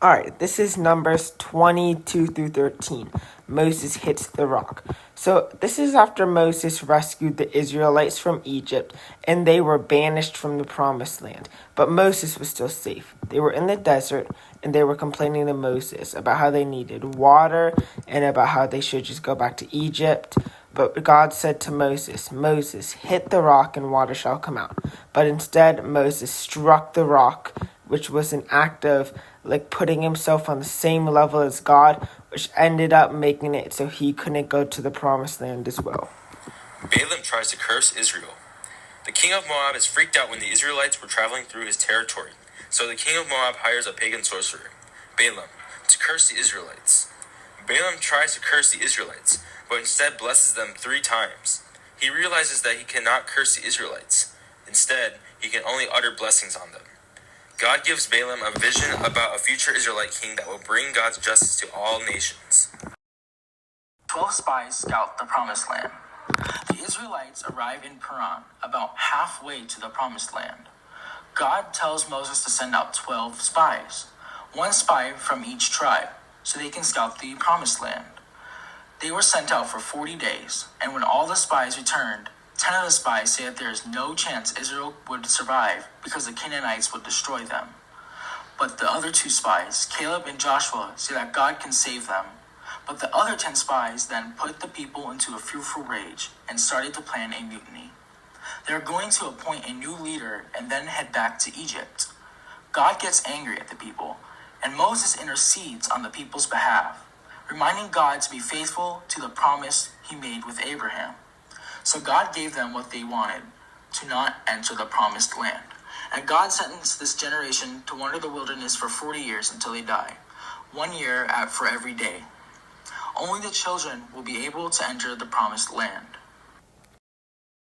Alright, this is Numbers 22 through 13. Moses hits the rock. So this is after Moses rescued the Israelites from Egypt, and they were banished from the promised land. But Moses was still safe. They were in the desert, and they were complaining to Moses about how they needed water, and about how they should just go back to Egypt. But God said to Moses, "Moses, hit the rock and water shall come out." But instead, Moses struck the rock, which was an act of putting himself on the same level as God, which ended up making it so he couldn't go to the promised land as well. Balaam tries to curse Israel. The king of Moab is freaked out when the Israelites were traveling through his territory. So the king of Moab hires a pagan sorcerer, Balaam, to curse the Israelites. Balaam tries to curse the Israelites, but instead blesses them 3 times. He realizes that he cannot curse the Israelites. Instead, he can only utter blessings on them. God gives Balaam a vision about a future Israelite king that will bring God's justice to all nations. 12 spies scout the promised land. The Israelites arrive in Paran, about halfway to the promised land. God tells Moses to send out 12 spies, 1 spy from each tribe, so they can scout the promised land. They were sent out for 40 days, and when all the spies returned, 10 of the spies say that there is no chance Israel would survive because the Canaanites would destroy them. But the other 2 spies, Caleb and Joshua, say that God can save them. But the other 10 spies then put the people into a fearful rage and started to plan a mutiny. They are going to appoint a new leader and then head back to Egypt. God gets angry at the people, and Moses intercedes on the people's behalf, reminding God to be faithful to the promise he made with Abraham. So God gave them what they wanted, to not enter the promised land. And God sentenced this generation to wander the wilderness for 40 years until they die, 1 year for every day. Only the children will be able to enter the promised land.